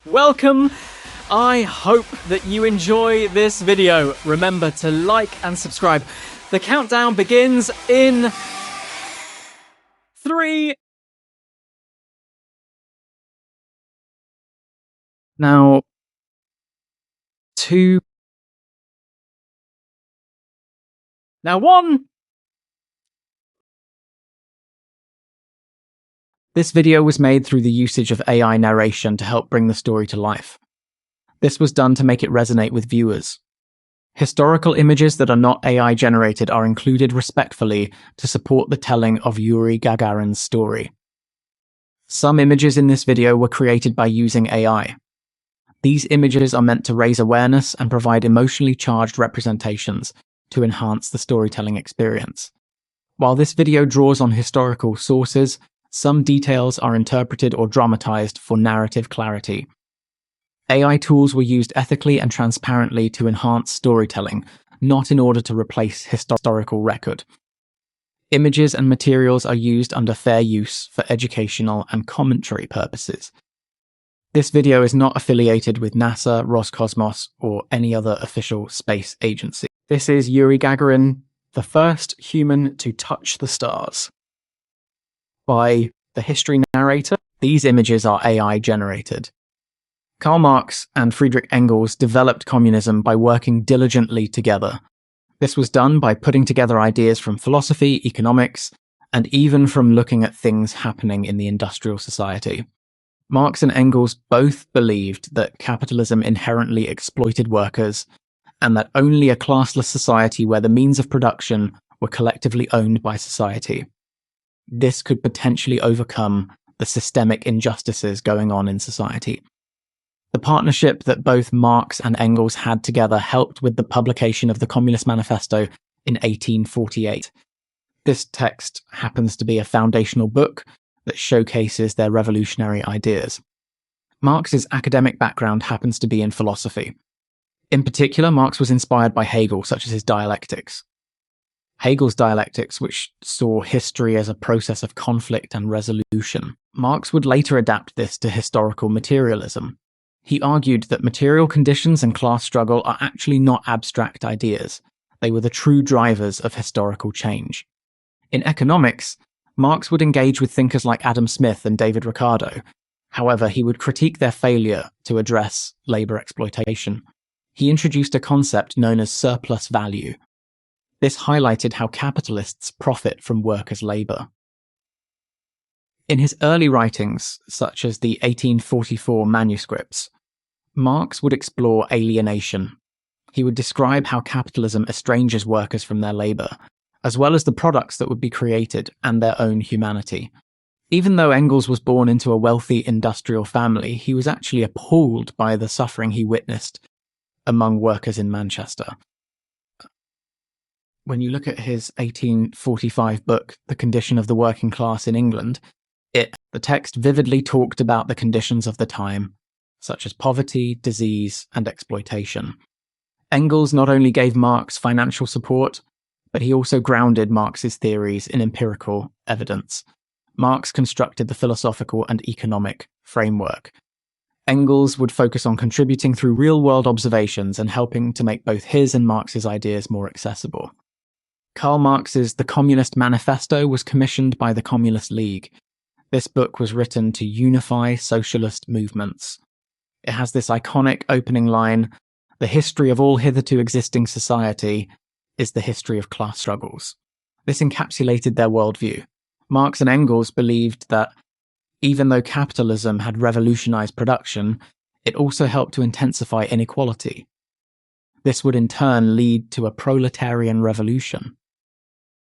Welcome! I hope that you enjoy this video. Remember to like and subscribe. The countdown begins in 3. Now, 2. Now 1. This video was made through the usage of AI narration to help bring the story to life. This was done to make it resonate with viewers. Historical images that are not AI generated are included respectfully to support the telling of Yuri Gagarin's story. Some images in this video were created by using AI. These images are meant to raise awareness and provide emotionally charged representations to enhance the storytelling experience. While this video draws on historical sources, some details are interpreted or dramatized for narrative clarity. AI tools were used ethically and transparently to enhance storytelling, not in order to replace historical record. Images and materials are used under fair use for educational and commentary purposes. This video is not affiliated with NASA, Roscosmos, or any other official space agency. This is Yuri Gagarin, the first human to touch the stars. By the history narrator, these images are AI generated. Karl Marx and Friedrich Engels developed communism by working diligently together. This was done by putting together ideas from philosophy, economics, and even from looking at things happening in the industrial society. Marx and Engels both believed that capitalism inherently exploited workers, and that only a classless society where the means of production were collectively owned by society. This could potentially overcome the systemic injustices going on in society. The partnership that both Marx and Engels had together helped with the publication of the Communist Manifesto in 1848. This text happens to be a foundational book that showcases their revolutionary ideas. Marx's academic background happens to be in philosophy. In particular, Marx was inspired by Hegel, such as his dialectics. Hegel's dialectics, which saw history as a process of conflict and resolution. Marx would later adapt this to historical materialism. He argued that material conditions and class struggle are actually not abstract ideas. They were the true drivers of historical change. In economics, Marx would engage with thinkers like Adam Smith and David Ricardo. However, he would critique their failure to address labor exploitation. He introduced a concept known as surplus value. This highlighted how capitalists profit from workers' labor. In his early writings, such as the 1844 manuscripts, Marx would explore alienation. He would describe how capitalism estranges workers from their labor, as well as the products that would be created and their own humanity. Even though Engels was born into a wealthy industrial family, he was actually appalled by the suffering he witnessed among workers in Manchester. When you look at his 1845 book, The Condition of the Working Class in England, the text vividly talked about the conditions of the time, such as poverty, disease, and exploitation. Engels not only gave Marx financial support, but he also grounded Marx's theories in empirical evidence. Marx constructed the philosophical and economic framework. Engels would focus on contributing through real-world observations and helping to make both his and Marx's ideas more accessible. Karl Marx's The Communist Manifesto was commissioned by the Communist League. This book was written to unify socialist movements. It has this iconic opening line, "The history of all hitherto existing society is the history of class struggles." This encapsulated their worldview. Marx and Engels believed that even though capitalism had revolutionized production, it also helped to intensify inequality. This would in turn lead to a proletarian revolution.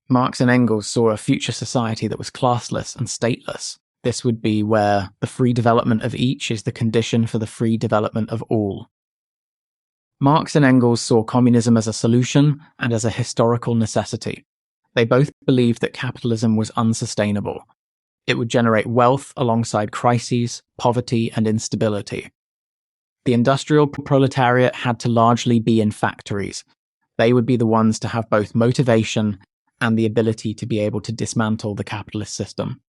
Marx and Engels saw a future society that was classless and stateless. This would be where the free development of each is the condition for the free development of all. Marx and Engels saw communism as a solution and as a historical necessity. They both believed that capitalism was unsustainable. It would generate wealth alongside crises, poverty, and instability. The industrial proletariat had to largely be in factories. They would be the ones to have both motivation and the ability to be able to dismantle the capitalist system.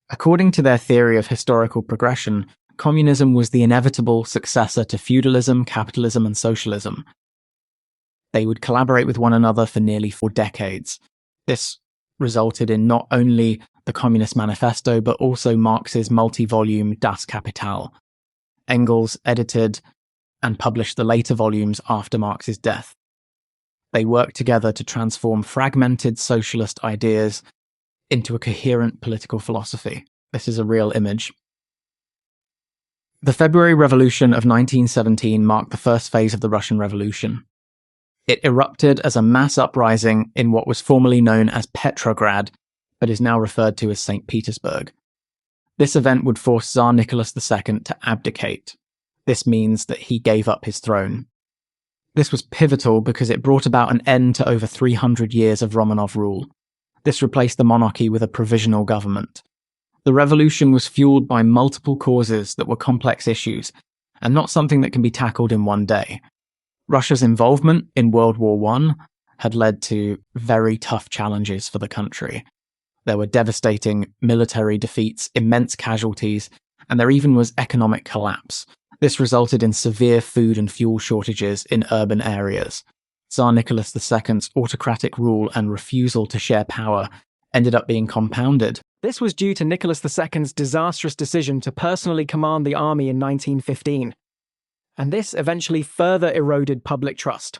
According to their theory of historical progression, Communism was the inevitable successor to feudalism, capitalism, and socialism. They would collaborate with one another for nearly 4 decades. This resulted in not only the Communist Manifesto, but also Marx's multi-volume Das Kapital. Engels edited and published the later volumes after Marx's death. They worked together to transform fragmented socialist ideas into a coherent political philosophy. This is a real image. The February Revolution of 1917 marked the first phase of the Russian Revolution. It erupted as a mass uprising in what was formerly known as Petrograd, but is now referred to as St. Petersburg. This event would force Tsar Nicholas II to abdicate. This means that he gave up his throne. This was pivotal because it brought about an end to over 300 years of Romanov rule. This replaced the monarchy with a provisional government. The revolution was fueled by multiple causes that were complex issues, and not something that can be tackled in one day. Russia's involvement in World War I had led to very tough challenges for the country. There were devastating military defeats, immense casualties, and there even was economic collapse. This resulted in severe food and fuel shortages in urban areas. Tsar Nicholas II's autocratic rule and refusal to share power ended up being compounded. This was due to Nicholas II's disastrous decision to personally command the army in 1915, and this eventually further eroded public trust.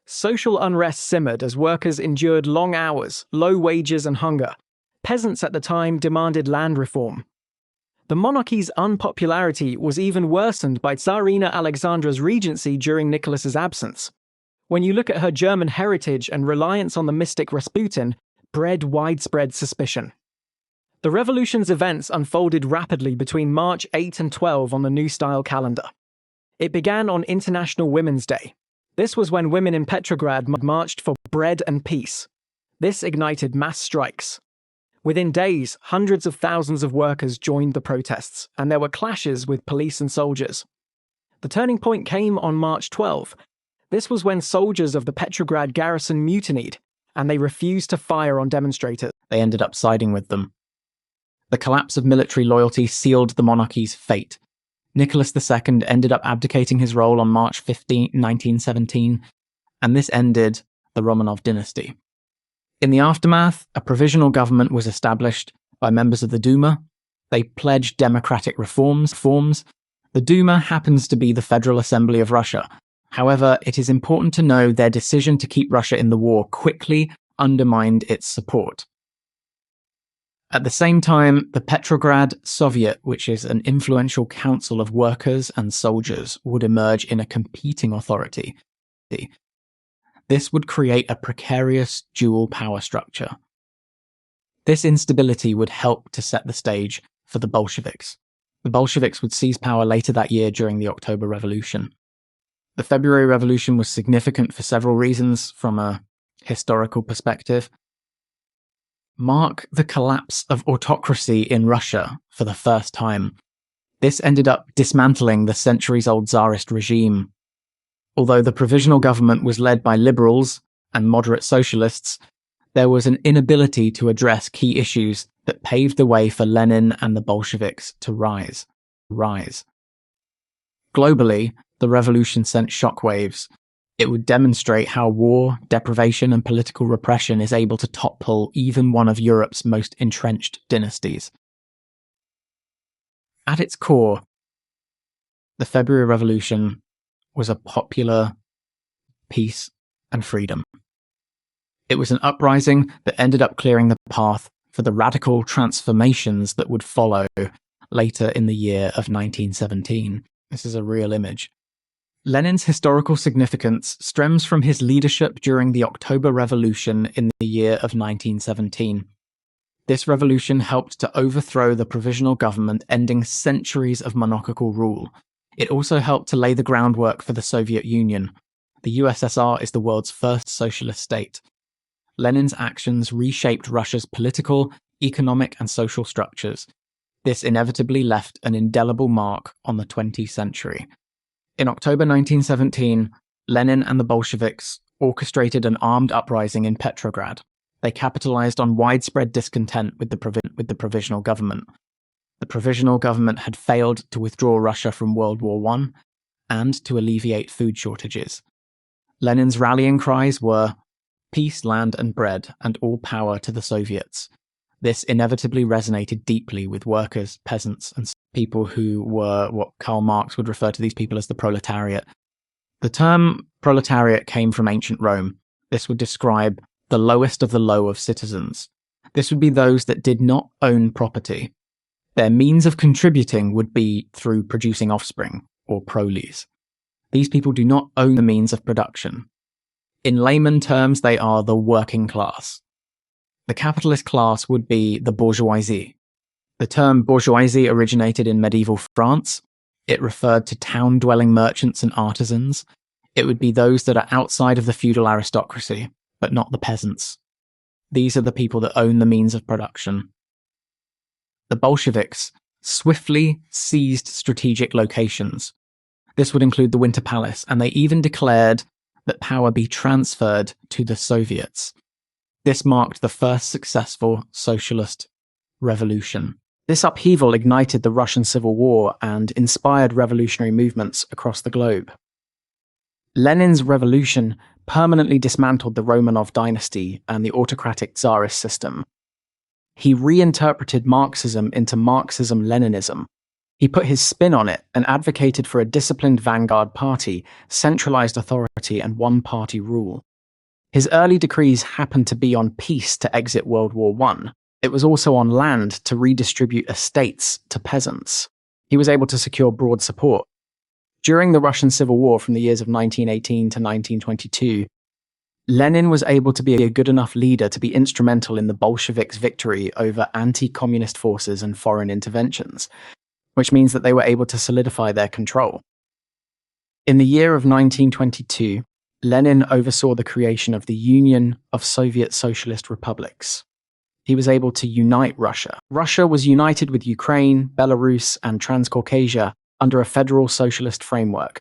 Social unrest simmered as workers endured long hours, low wages, and hunger. Peasants at the time demanded land reform. The monarchy's unpopularity was even worsened by Tsarina Alexandra's regency during Nicholas's absence. When you look at her German heritage and reliance on the mystic Rasputin, bred widespread suspicion. The revolution's events unfolded rapidly between March 8 and 12 on the New Style calendar. It began on International Women's Day. This was when women in Petrograd marched for bread and peace. This ignited mass strikes. Within days, hundreds of thousands of workers joined the protests, and there were clashes with police and soldiers. The turning point came on March 12. This was when soldiers of the Petrograd garrison mutinied, and they refused to fire on demonstrators. They ended up siding with them. The collapse of military loyalty sealed the monarchy's fate. Nicholas II ended up abdicating his role on March 15, 1917, and this ended the Romanov dynasty. In the aftermath, a provisional government was established by members of the Duma. They pledged democratic reforms. The Duma happens to be the Federal Assembly of Russia. However, it is important to know their decision to keep Russia in the war quickly undermined its support. At the same time, the Petrograd Soviet, which is an influential council of workers and soldiers, would emerge in a competing authority. This would create a precarious dual power structure. This instability would help to set the stage for the Bolsheviks. The Bolsheviks would seize power later that year during the October Revolution. The February Revolution was significant for several reasons from a historical perspective. Mark the collapse of autocracy in Russia for the first time. This ended up dismantling the centuries-old Tsarist regime. Although the provisional government was led by liberals and moderate socialists, there was an inability to address key issues that paved the way for Lenin and the Bolsheviks to rise. Globally, the revolution sent shockwaves. It would demonstrate how war, deprivation, and political repression is able to topple even one of Europe's most entrenched dynasties. At its core, the February Revolution was a popular peace and freedom. It was an uprising that ended up clearing the path for the radical transformations that would follow later in the year of 1917. This is a real image. Lenin's historical significance stems from his leadership during the October Revolution in the year of 1917. This revolution helped to overthrow the provisional government, ending centuries of monarchical rule. It also helped to lay the groundwork for the Soviet Union. The USSR is the world's first socialist state. Lenin's actions reshaped Russia's political, economic, and social structures. This inevitably left an indelible mark on the 20th century. In October 1917, Lenin and the Bolsheviks orchestrated an armed uprising in Petrograd. They capitalized on widespread discontent with the provisional government. The provisional government had failed to withdraw Russia from World War I and to alleviate food shortages. Lenin's rallying cries were, "Peace, land and bread, and all power to the Soviets." This inevitably resonated deeply with workers, peasants, and people who were what Karl Marx would refer to these people as the proletariat. The term proletariat came from ancient Rome. This would describe the lowest of the low of citizens. This would be those that did not own property. Their means of contributing would be through producing offspring, or proles. These people do not own the means of production. In layman terms, they are the working class. The capitalist class would be the bourgeoisie. The term bourgeoisie originated in medieval France. It referred to town-dwelling merchants and artisans. It would be those that are outside of the feudal aristocracy, but not the peasants. These are the people that own the means of production. The Bolsheviks swiftly seized strategic locations. This would include the Winter Palace, and they even declared that power be transferred to the Soviets. This marked the first successful socialist revolution. This upheaval ignited the Russian Civil War and inspired revolutionary movements across the globe. Lenin's revolution permanently dismantled the Romanov dynasty and the autocratic Tsarist system. He reinterpreted Marxism into Marxism-Leninism. He put his spin on it and advocated for a disciplined vanguard party, centralized authority, and one-party rule. His early decrees happened to be on peace to exit World War I. It was also on land to redistribute estates to peasants. He was able to secure broad support. During the Russian Civil War from the years of 1918 to 1922, Lenin was able to be a good enough leader to be instrumental in the Bolsheviks' victory over anti-communist forces and foreign interventions, which means that they were able to solidify their control. In the year of 1922, Lenin oversaw the creation of the Union of Soviet Socialist Republics. He was able to unite Russia. Russia was united with Ukraine, Belarus, and Transcaucasia under a federal socialist framework.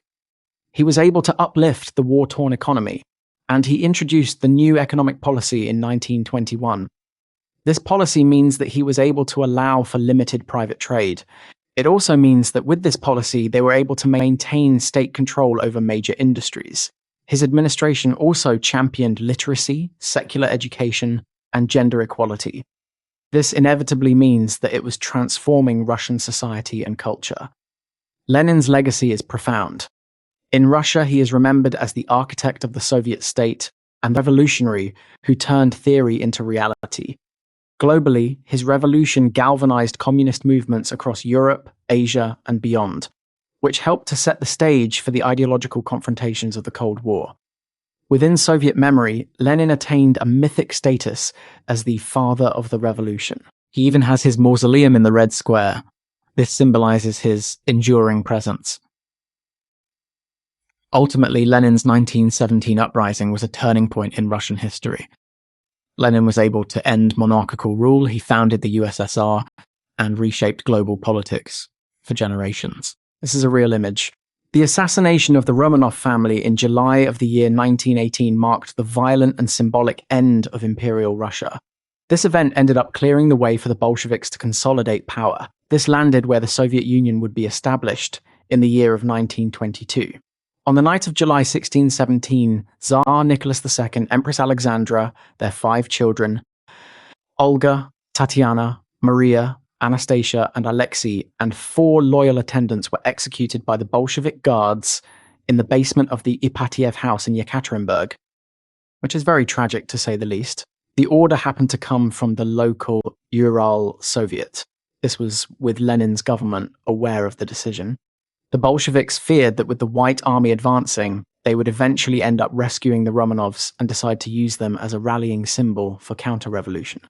He was able to uplift the war-torn economy, and he introduced the new economic policy in 1921. This policy means that he was able to allow for limited private trade. It also means that with this policy, they were able to maintain state control over major industries. His administration also championed literacy, secular education, and gender equality. This inevitably means that it was transforming Russian society and culture. Lenin's legacy is profound. In Russia, he is remembered as the architect of the Soviet state and the revolutionary who turned theory into reality. Globally, his revolution galvanized communist movements across Europe, Asia, and beyond, which helped to set the stage for the ideological confrontations of the Cold War. Within Soviet memory, Lenin attained a mythic status as the father of the revolution. He even has his mausoleum in the Red Square. This symbolizes his enduring presence. Ultimately, Lenin's 1917 uprising was a turning point in Russian history. Lenin was able to end monarchical rule, he founded the USSR, and reshaped global politics for generations. This is a real image. The assassination of the Romanov family in July of the year 1918 marked the violent and symbolic end of Imperial Russia. This event ended up clearing the way for the Bolsheviks to consolidate power. This landed where the Soviet Union would be established in the year of 1922. On the night of July 1617, Tsar Nicholas II, Empress Alexandra, their 5 children, Olga, Tatiana, Maria, Anastasia, and Alexei, and 4 loyal attendants were executed by the Bolshevik guards in the basement of the Ipatiev house in Yekaterinburg, which is very tragic to say the least. The order happened to come from the local Ural Soviet. This was with Lenin's government aware of the decision. The Bolsheviks feared that with the White Army advancing, they would eventually end up rescuing the Romanovs and decide to use them as a rallying symbol for counter-revolution.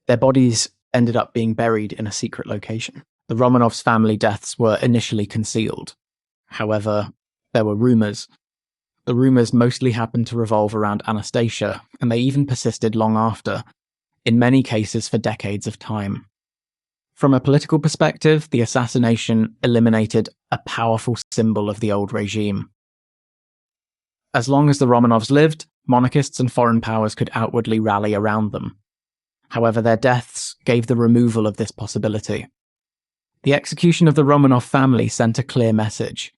Their bodies ended up being buried in a secret location. The Romanovs' family deaths were initially concealed. However, there were rumors. The rumors mostly happened to revolve around Anastasia, and they even persisted long after, in many cases for decades of time. From a political perspective, the assassination eliminated a powerful symbol of the old regime. As long as the Romanovs lived, monarchists and foreign powers could outwardly rally around them. However, their deaths gave the removal of this possibility. The execution of the Romanov family sent a clear message.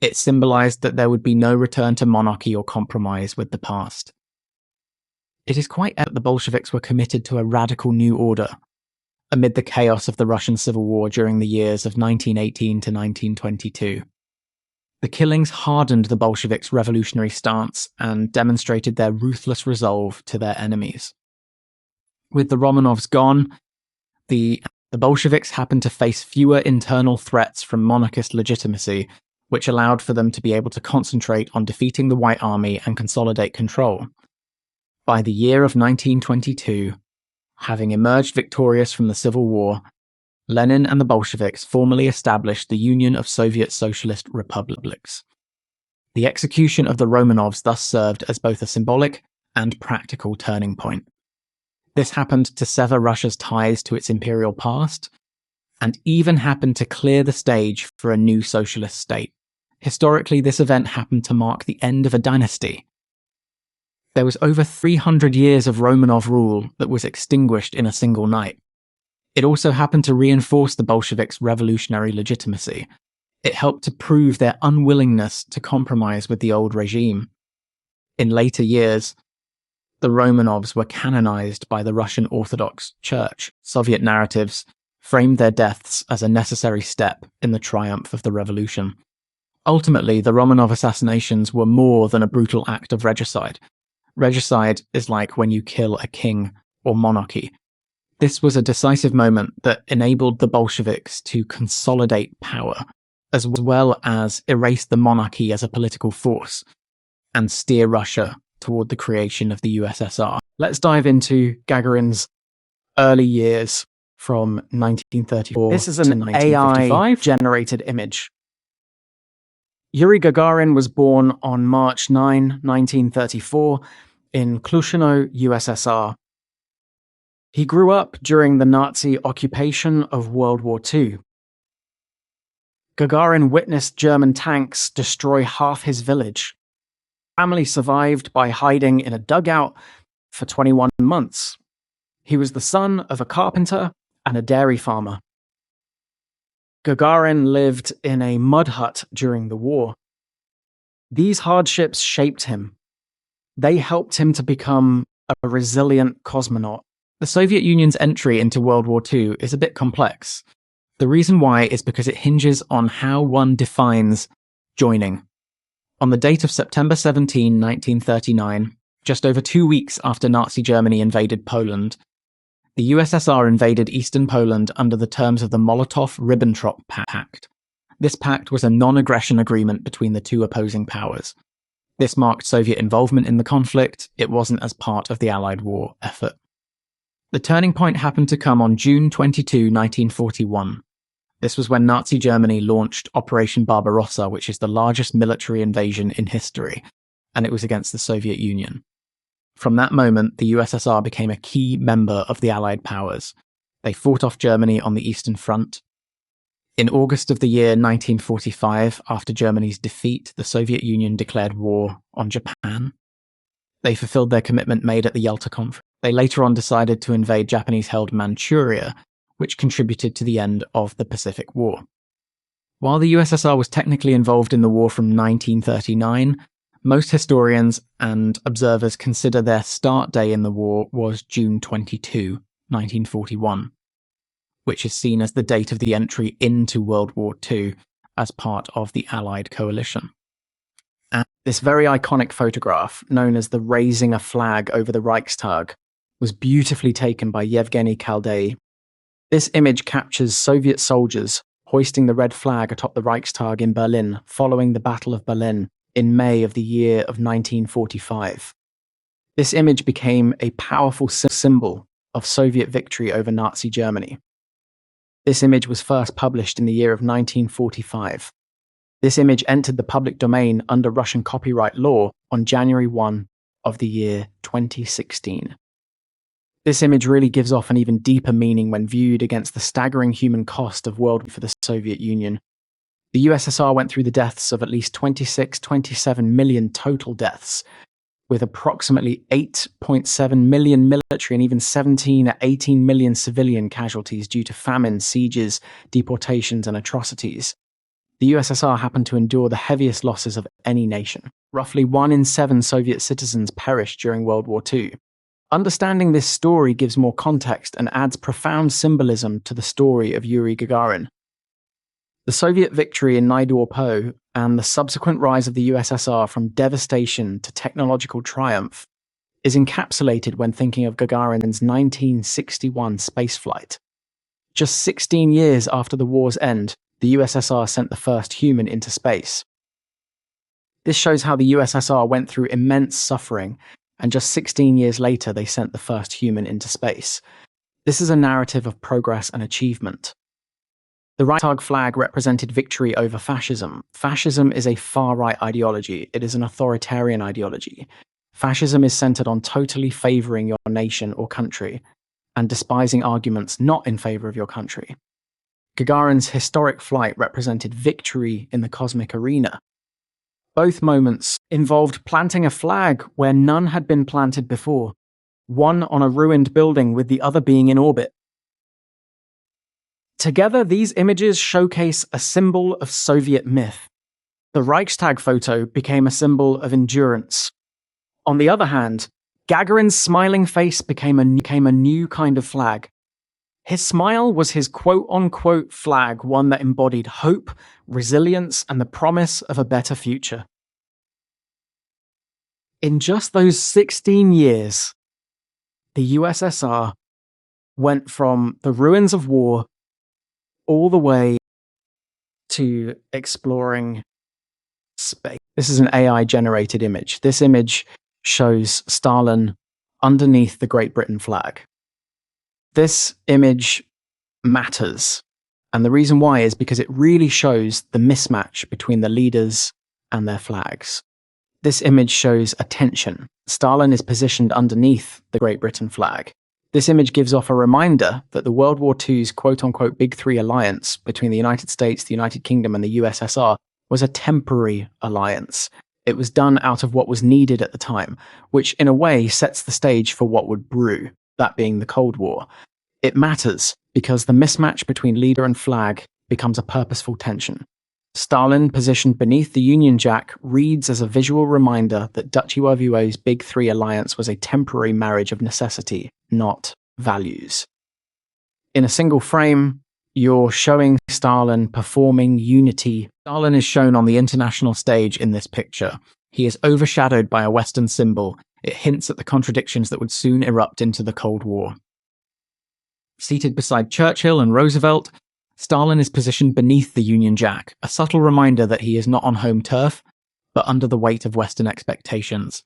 It symbolized that there would be no return to monarchy or compromise with the past. It is quite evident that the Bolsheviks were committed to a radical new order amid the chaos of the Russian Civil War during the years of 1918 to 1922. The killings hardened the Bolsheviks' revolutionary stance and demonstrated their ruthless resolve to their enemies. With the Romanovs gone, the Bolsheviks happened to face fewer internal threats from monarchist legitimacy, which allowed for them to be able to concentrate on defeating the White Army and consolidate control. By the year of 1922, having emerged victorious from the Civil War, Lenin and the Bolsheviks formally established the Union of Soviet Socialist Republics. The execution of the Romanovs thus served as both a symbolic and practical turning point. This happened to sever Russia's ties to its imperial past, and even happened to clear the stage for a new socialist state. Historically, this event happened to mark the end of a dynasty. There was over 300 years of Romanov rule that was extinguished in a single night. It also happened to reinforce the Bolsheviks' revolutionary legitimacy. It helped to prove their unwillingness to compromise with the old regime. In later years, the Romanovs were canonized by the Russian Orthodox Church. Soviet narratives framed their deaths as a necessary step in the triumph of the revolution. Ultimately, the Romanov assassinations were more than a brutal act of regicide. Regicide is like when you kill a king or monarchy. This was a decisive moment that enabled the Bolsheviks to consolidate power, as well as erase the monarchy as a political force, and steer Russia toward the creation of the USSR. Let's dive into Gagarin's early years from 1934 This is to an 1955. AI-generated image. Yuri Gagarin was born on March 9, 1934, in Klushino, USSR. He grew up during the Nazi occupation of World War II. Gagarin witnessed German tanks destroy half his village. Family survived by hiding in a dugout for 21 months. He was the son of a carpenter and a dairy farmer. Gagarin lived in a mud hut during the war. These hardships shaped him. They helped him to become a resilient cosmonaut. The Soviet Union's entry into World War II is a bit complex. The reason why is because it hinges on how one defines joining. On the date of September 17, 1939, just over 2 weeks after Nazi Germany invaded Poland, the USSR invaded eastern Poland under the terms of the Molotov-Ribbentrop Pact. This pact was a non-aggression agreement between the two opposing powers. This marked Soviet involvement in the conflict. It wasn't as part of the Allied war effort. The turning point happened to come on June 22, 1941. This was when Nazi Germany launched Operation Barbarossa, which is the largest military invasion in history, and it was against the Soviet Union. From that moment, the USSR became a key member of the Allied powers. They fought off Germany on the Eastern Front. In August of the year 1945, after Germany's defeat, the Soviet Union declared war on Japan. They fulfilled their commitment made at the Yalta Conference. They later on decided to invade Japanese-held Manchuria, which contributed to the end of the Pacific War. While the USSR was technically involved in the war from 1939, most historians and observers consider their start day in the war was June 22, 1941, which is seen as the date of the entry into World War II as part of the Allied coalition. And this very iconic photograph, known as the raising a flag over the Reichstag, was beautifully taken by Yevgeny Kaldei. This image captures Soviet soldiers hoisting the red flag atop the Reichstag in Berlin following the Battle of Berlin in May of the year of 1945. This image became a powerful symbol of Soviet victory over Nazi Germany. This image was first published in the year of 1945. This image entered the public domain under Russian copyright law on January 1 of the year 2016. This image really gives off an even deeper meaning when viewed against the staggering human cost of world for the Soviet Union. The USSR went through the deaths of at least 27 million total deaths, with approximately 8.7 million military and even 17 or 18 million civilian casualties due to famine, sieges, deportations, and atrocities. The USSR happened to endure the heaviest losses of any nation. Roughly 1 in 7 Soviet citizens perished during World War II. Understanding this story gives more context and adds profound symbolism to the story of Yuri Gagarin. The Soviet victory in Nydor Po and the subsequent rise of the USSR from devastation to technological triumph is encapsulated when thinking of Gagarin's 1961 spaceflight. Just 16 years after the war's end, the USSR sent the first human into space. This shows how the USSR went through immense suffering, and just 16 years later they sent the first human into space. This is a narrative of progress and achievement. The Reichstag flag represented victory over fascism. Fascism is a far-right ideology. It is an authoritarian ideology. Fascism is centered on totally favoring your nation or country and despising arguments not in favor of your country. Gagarin's historic flight represented victory in the cosmic arena. Both moments involved planting a flag where none had been planted before, one on a ruined building with the other being in orbit. Together, these images showcase a symbol of Soviet myth. The Reichstag photo became a symbol of endurance. On the other hand, Gagarin's smiling face became a new kind of flag. His smile was his quote-unquote flag, one that embodied hope, resilience, and the promise of a better future. In just those 16 years, the USSR went from the ruins of war all the way to exploring space. This is an AI-generated image. This image shows Stalin underneath the Great Britain flag. This image matters, and the reason why is because it really shows the mismatch between the leaders and their flags. This image shows a tension. Stalin is positioned underneath the Great Britain flag. This image gives off a reminder that the World War II's quote-unquote Big Three alliance between the United States, the United Kingdom, and the USSR was a temporary alliance. It was done out of what was needed at the time, which in a way sets the stage for what would brew, that being the Cold War. It matters because the mismatch between leader and flag becomes a purposeful tension. Stalin, positioned beneath the Union Jack, reads as a visual reminder that Dutch URVO's Big Three alliance was a temporary marriage of necessity, not values. In a single frame, you're showing Stalin performing unity. Stalin is shown on the international stage in this picture. He is overshadowed by a Western symbol. It hints at the contradictions that would soon erupt into the Cold War. Seated beside Churchill and Roosevelt, Stalin is positioned beneath the Union Jack, a subtle reminder that he is not on home turf, but under the weight of Western expectations.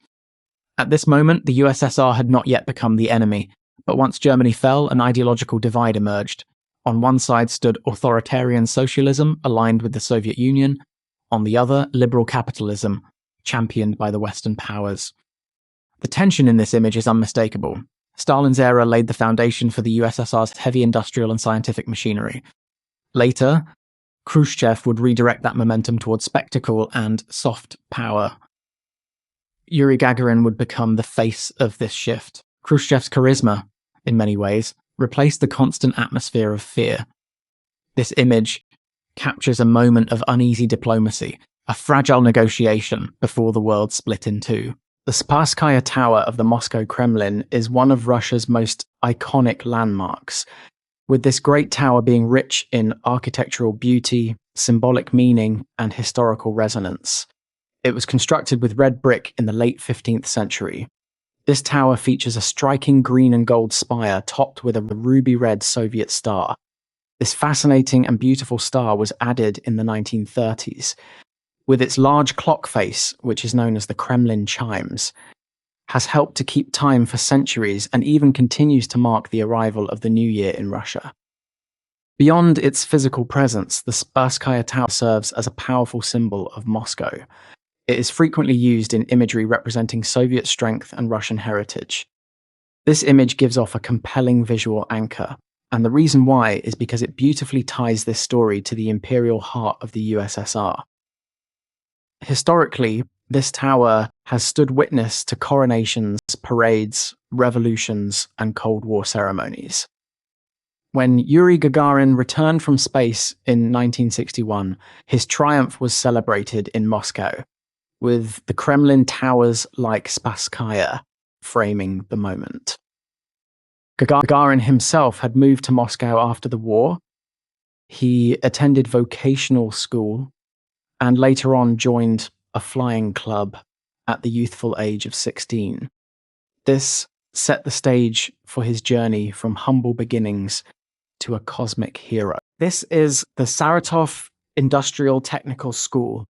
At this moment, the USSR had not yet become the enemy, but once Germany fell, an ideological divide emerged. On one side stood authoritarian socialism, aligned with the Soviet Union. On the other, liberal capitalism, championed by the Western powers. The tension in this image is unmistakable. Stalin's era laid the foundation for the USSR's heavy industrial and scientific machinery. Later, Khrushchev would redirect that momentum towards spectacle and soft power. Yuri Gagarin would become the face of this shift. Khrushchev's charisma, in many ways, replaced the constant atmosphere of fear. This image captures a moment of uneasy diplomacy, a fragile negotiation before the world split in two. The Spasskaya Tower of the Moscow Kremlin is one of Russia's most iconic landmarks, with this great tower being rich in architectural beauty, symbolic meaning, and historical resonance. It was constructed with red brick in the late 15th century. This tower features a striking green and gold spire topped with a ruby-red Soviet star. This fascinating and beautiful star was added in the 1930s. With its large clock face, which is known as the Kremlin chimes, has helped to keep time for centuries and even continues to mark the arrival of the new year in Russia. Beyond its physical presence, the Spasskaya Tower serves as a powerful symbol of Moscow. It is frequently used in imagery representing Soviet strength and Russian heritage. This image gives off a compelling visual anchor, and the reason why is because it beautifully ties this story to the imperial heart of the USSR. Historically, This tower has stood witness to coronations, parades, revolutions, and Cold War ceremonies. When Yuri Gagarin returned from space in 1961, his triumph was celebrated in Moscow, with the Kremlin towers like Spasskaya framing the moment. Gagarin himself had moved to Moscow after the war. He attended vocational school and later on joined a flying club at the youthful age of 16. This set the stage for his journey from humble beginnings to a cosmic hero. This is the Saratov Industrial Technical School.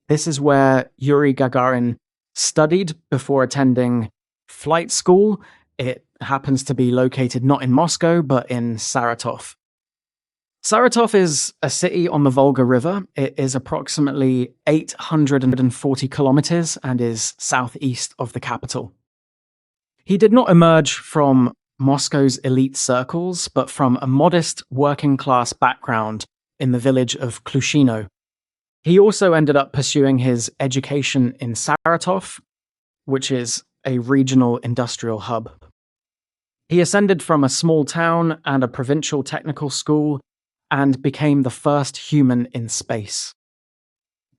This is where Yuri Gagarin studied before attending flight school. It happens to be located not in Moscow, but in Saratov. Saratov is a city on the Volga River. It is approximately 840 kilometers and is southeast of the capital. He did not emerge from Moscow's elite circles, but from a modest working-class background in the village of Klushino. He also ended up pursuing his education in Saratov, which is a regional industrial hub. He ascended from a small town and a provincial technical school and became the first human in space.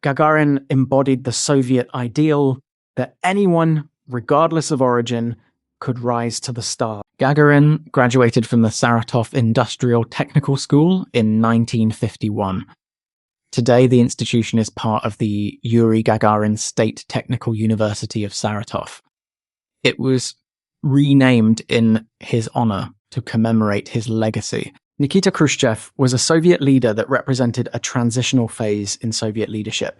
Gagarin embodied the Soviet ideal that anyone, regardless of origin, could rise to the stars. Gagarin graduated from the Saratov Industrial Technical School in 1951. Today, the institution is part of the Yuri Gagarin State Technical University of Saratov. It was renamed in his honor to commemorate his legacy. Nikita Khrushchev was a Soviet leader that represented a transitional phase in Soviet leadership.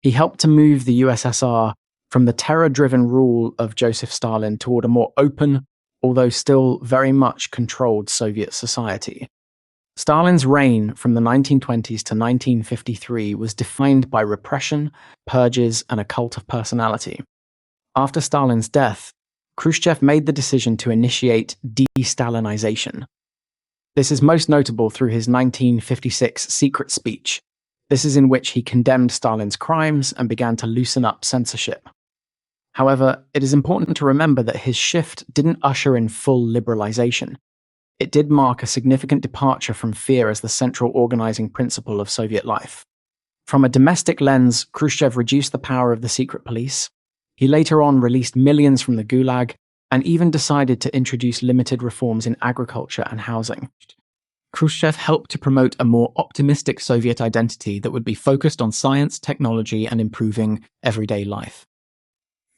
He helped to move the USSR from the terror-driven rule of Joseph Stalin toward a more open, although still very much controlled Soviet society. Stalin's reign from the 1920s to 1953 was defined by repression, purges, and a cult of personality. After Stalin's death, Khrushchev made the decision to initiate de-Stalinization. This is most notable through his 1956 secret speech. This is in which he condemned Stalin's crimes and began to loosen up censorship. However, it is important to remember that his shift didn't usher in full liberalization. It did mark a significant departure from fear as the central organizing principle of Soviet life. From a domestic lens, Khrushchev reduced the power of the secret police. He later on released millions from the Gulag and even decided to introduce limited reforms in agriculture and housing. Khrushchev helped to promote a more optimistic Soviet identity that would be focused on science, technology, and improving everyday life.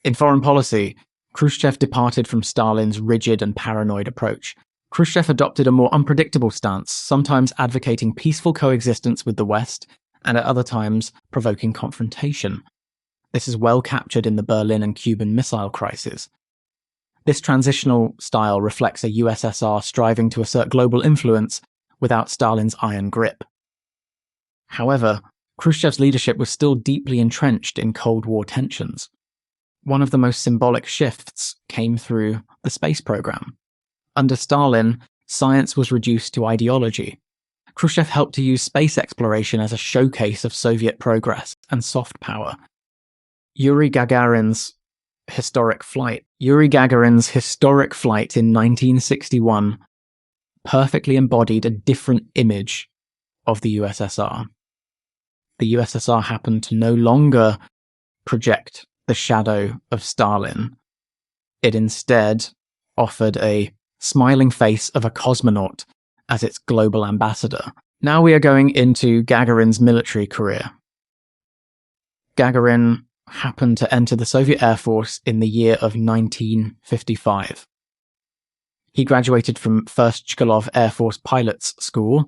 In foreign policy, Khrushchev departed from Stalin's rigid and paranoid approach. Khrushchev adopted a more unpredictable stance, sometimes advocating peaceful coexistence with the West, and at other times provoking confrontation. This is well captured in the Berlin and Cuban Missile Crisis. This transitional style reflects a USSR striving to assert global influence without Stalin's iron grip. However, Khrushchev's leadership was still deeply entrenched in Cold War tensions. One of the most symbolic shifts came through the space program. Under Stalin, science was reduced to ideology. Khrushchev helped to use space exploration as a showcase of Soviet progress and soft power. Yuri Gagarin's historic flight in 1961 perfectly embodied a different image of the USSR. The USSR happened to no longer project the shadow of Stalin. It instead offered a smiling face of a cosmonaut as its global ambassador. Now we are going into Gagarin's military career. Gagarin happened to enter the Soviet Air Force in the year of 1955. He graduated from 1st Chkalov Air Force Pilots School,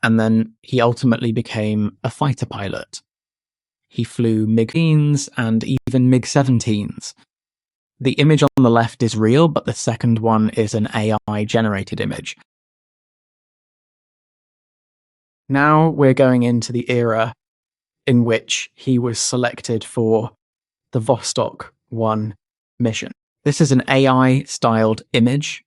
and then he ultimately became a fighter pilot. He flew MiG-15s and even MiG-17s. The image on the left is real, but the second one is an AI-generated image. Now we're going into the era in which he was selected for the Vostok 1 mission. This is an AI-styled image.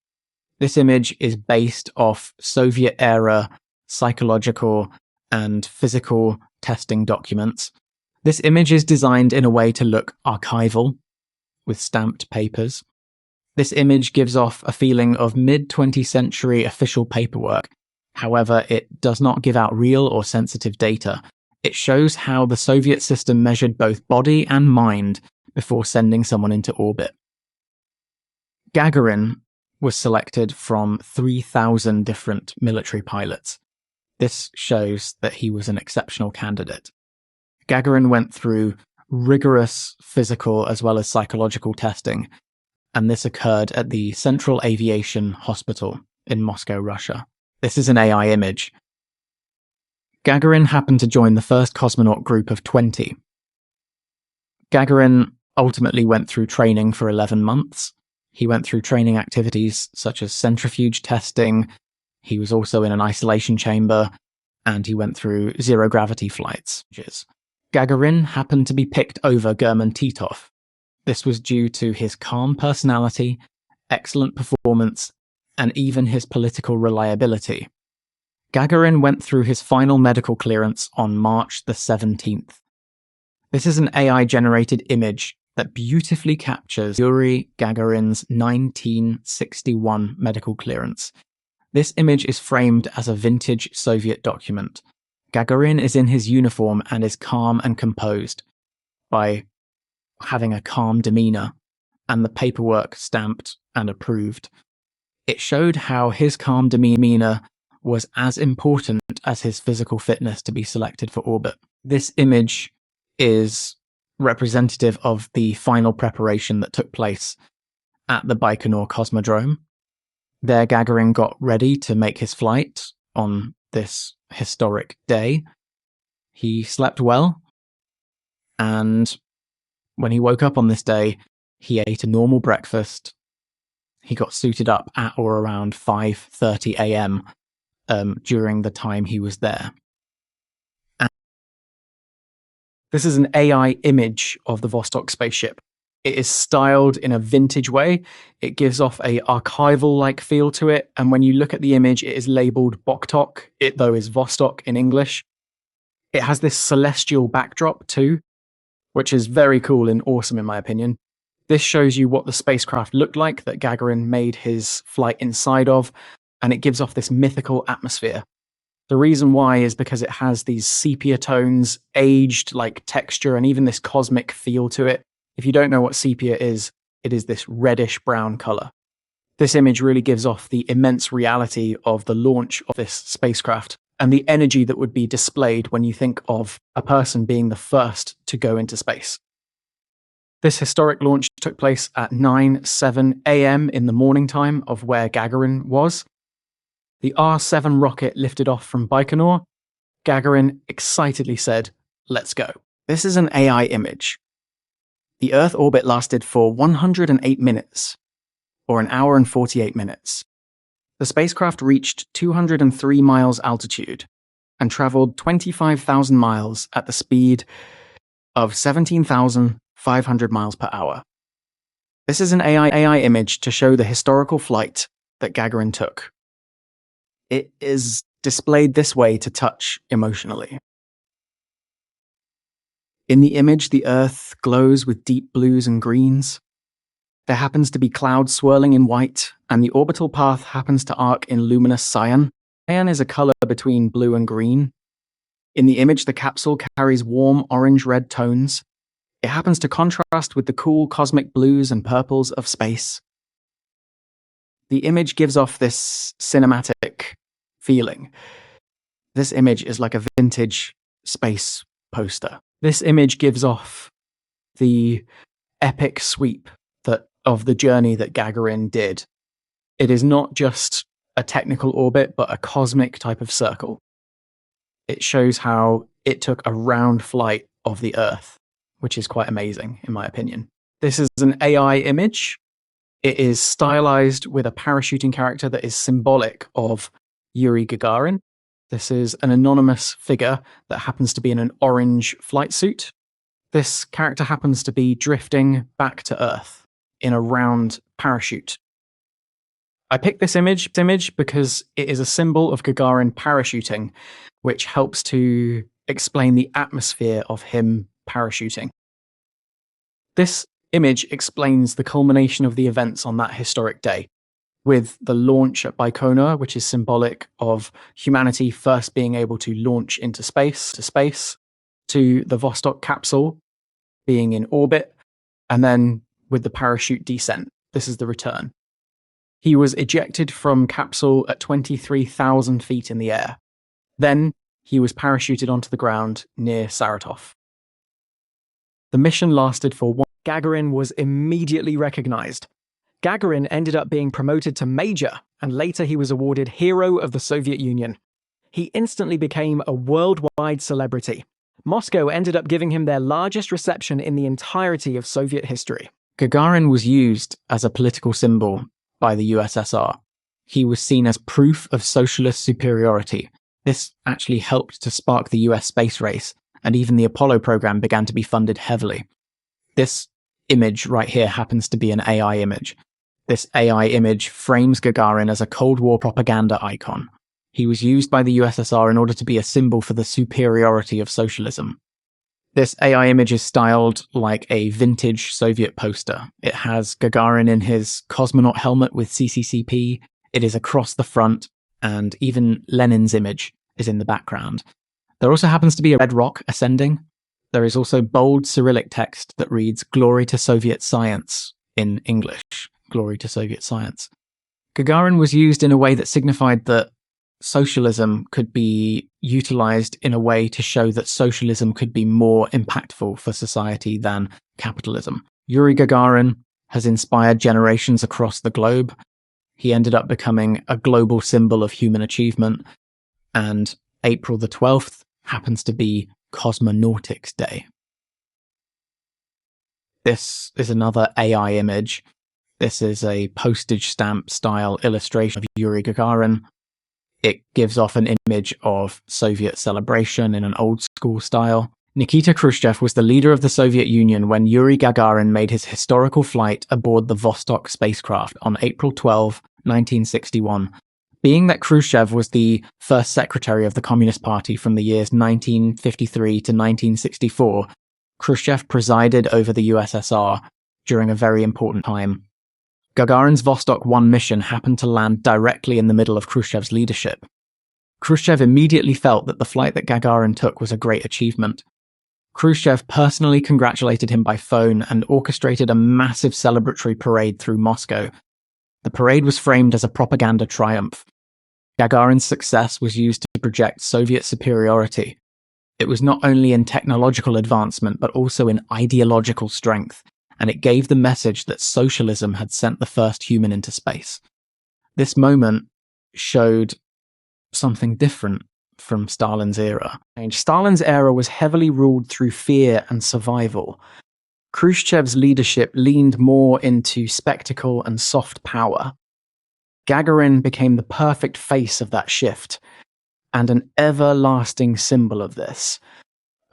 This image is based off Soviet-era psychological and physical testing documents. This image is designed in a way to look archival, with stamped papers. This image gives off a feeling of mid-20th century official paperwork. However, it does not give out real or sensitive data. It shows how the Soviet system measured both body and mind before sending someone into orbit. Gagarin was selected from 3,000 different military pilots. This shows that he was an exceptional candidate. Gagarin went through rigorous physical as well as psychological testing, and this occurred at the Central Aviation Hospital in Moscow, Russia. This is an AI image. Gagarin happened to join the first cosmonaut group of 20. Gagarin ultimately went through training for 11 months. He went through training activities such as centrifuge testing. He was also in an isolation chamber, and he went through zero-gravity flights. Gagarin happened to be picked over German Titov. This was due to his calm personality, excellent performance, and even his political reliability. Gagarin went through his final medical clearance on March the 17th. This is an AI-generated image that beautifully captures Yuri Gagarin's 1961 medical clearance. This image is framed as a vintage Soviet document. Gagarin is in his uniform and is calm and composed by having a calm demeanor, and the paperwork stamped and approved. It showed how his calm demeanor was as important as his physical fitness to be selected for orbit. This image is representative of the final preparation that took place at the Baikonur Cosmodrome. There, Gagarin got ready to make his flight on this historic day. He slept well, and when he woke up on this day, he ate a normal breakfast. He got suited up at or around 5:30 a.m. During the time he was there. And this is an AI image of the Vostok spaceship. It is styled in a vintage way. It gives off a archival-like feel to it, and when you look at the image, it is labeled Boktok. It, though, is Vostok in English. It has this celestial backdrop too, which is very cool and awesome in my opinion. This shows you what the spacecraft looked like that Gagarin made his flight inside of, and it gives off this mythical atmosphere. The reason why is because it has these sepia tones, aged like texture, and even this cosmic feel to it. If you don't know what sepia is, it is this reddish-brown color. This image really gives off the immense reality of the launch of this spacecraft and the energy that would be displayed when you think of a person being the first to go into space. This historic launch took place at 9:07 a.m. in the morning time of where Gagarin was. The R-7 rocket lifted off from Baikonur. Gagarin excitedly said, "Let's go." This is an AI image. The Earth orbit lasted for 108 minutes, or an hour and 48 minutes. The spacecraft reached 203 miles altitude and traveled 25,000 miles at the speed of 17,500 miles per hour. This is an AI image to show the historical flight that Gagarin took. It is displayed this way to touch emotionally. In the image, the Earth glows with deep blues and greens. There happens to be clouds swirling in white, and the orbital path happens to arc in luminous cyan. Cyan is a color between blue and green. In the image, the capsule carries warm orange-red tones. It happens to contrast with the cool cosmic blues and purples of space. The image gives off this cinematic feeling. This image is like a vintage space poster. This image gives off the epic sweep of the journey that Gagarin did. It is not just a technical orbit, but a cosmic type of circle. It shows how it took a round flight of the Earth, which is quite amazing, in my opinion. This is an AI image. It is stylized with a parachuting character that is symbolic of Yuri Gagarin. This is an anonymous figure that happens to be in an orange flight suit. This character happens to be drifting back to Earth in a round parachute. I picked this image because it is a symbol of Gagarin parachuting, which helps to explain the atmosphere of him parachuting. This image explains the culmination of the events on that historic day, with the launch at Baikonur, which is symbolic of humanity first being able to launch into space, to the Vostok capsule being in orbit, and then with the parachute descent. This is the return. He was ejected from capsule at 23,000 feet in the air. Then he was parachuted onto the ground near Saratov. The mission lasted for one. Gagarin was immediately recognized. Gagarin ended up being promoted to major, and later he was awarded Hero of the Soviet Union. He instantly became a worldwide celebrity. Moscow ended up giving him their largest reception in the entirety of Soviet history. Gagarin was used as a political symbol by the USSR. He was seen as proof of socialist superiority. This actually helped to spark the US space race, and even the Apollo program began to be funded heavily. This image right here happens to be an AI image. This AI image frames Gagarin as a Cold War propaganda icon. He was used by the USSR in order to be a symbol for the superiority of socialism. This AI image is styled like a vintage Soviet poster. It has Gagarin in his cosmonaut helmet with CCCP. It is across the front, and even Lenin's image is in the background. There also happens to be a red rock ascending. There is also bold Cyrillic text that reads "Glory to Soviet Science" in English. Glory to Soviet Science. Gagarin was used in a way that signified that socialism could be utilized in a way to show that socialism could be more impactful for society than capitalism. Yuri Gagarin has inspired generations across the globe. He ended up becoming a global symbol of human achievement, and April the 12th happens to be Cosmonautics Day. This is another AI image. This is a postage stamp style illustration of Yuri Gagarin. It gives off an image of Soviet celebration in an old school style. Nikita Khrushchev was the leader of the Soviet Union when Yuri Gagarin made his historical flight aboard the Vostok spacecraft on April 12, 1961. Being that Khrushchev was the first secretary of the Communist Party from the years 1953 to 1964, Khrushchev presided over the USSR during a very important time. Gagarin's Vostok 1 mission happened to land directly in the middle of Khrushchev's leadership. Khrushchev immediately felt that the flight that Gagarin took was a great achievement. Khrushchev personally congratulated him by phone and orchestrated a massive celebratory parade through Moscow. The parade was framed as a propaganda triumph. Gagarin's success was used to project Soviet superiority. It was not only in technological advancement, but also in ideological strength, and it gave the message that socialism had sent the first human into space. This moment showed something different from Stalin's era. Stalin's era was heavily ruled through fear and survival. Khrushchev's leadership leaned more into spectacle and soft power. Gagarin became the perfect face of that shift, and an everlasting symbol of this.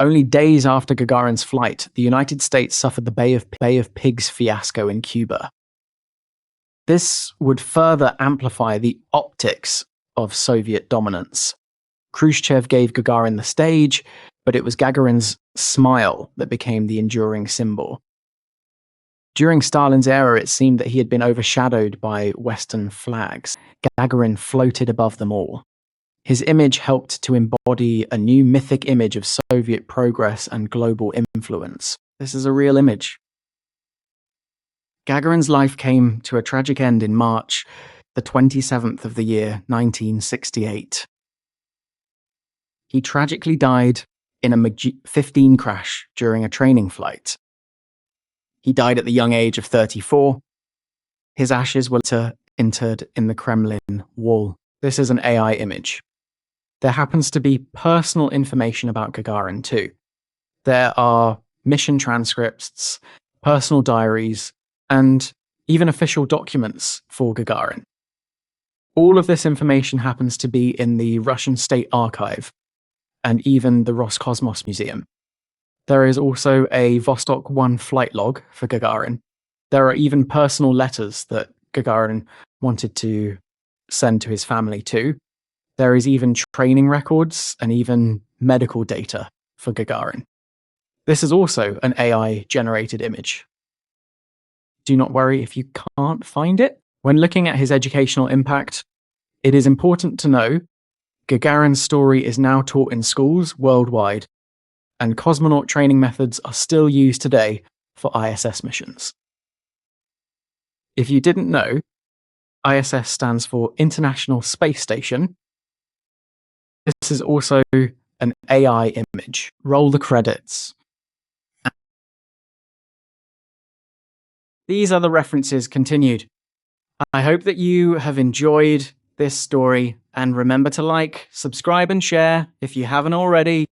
Only days after Gagarin's flight, the United States suffered the Bay of Pigs fiasco in Cuba. This would further amplify the optics of Soviet dominance. Khrushchev gave Gagarin the stage, but it was Gagarin's smile that became the enduring symbol. During Stalin's era, it seemed that he had been overshadowed by Western flags. Gagarin floated above them all. His image helped to embody a new mythic image of Soviet progress and global influence. This is a real image. Gagarin's life came to a tragic end in March, the 27th of the year 1968. He tragically died in a MiG-15 crash during a training flight. He died at the young age of 34. His ashes were later interred in the Kremlin wall. This is an AI image. There happens to be personal information about Gagarin too. There are mission transcripts, personal diaries, and even official documents for Gagarin. All of this information happens to be in the Russian State Archive and even the Roscosmos Museum. There is also a Vostok 1 flight log for Gagarin. There are even personal letters that Gagarin wanted to send to his family too. There is even training records and even medical data for Gagarin. This is also an AI-generated image. Do not worry if you can't find it. When looking at his educational impact, it is important to know Gagarin's story is now taught in schools worldwide, and cosmonaut training methods are still used today for ISS missions. If you didn't know, ISS stands for International Space Station. This is also an AI image. Roll the credits. These are the references continued. I hope that you have enjoyed this story, and remember to like, subscribe, and share if you haven't already.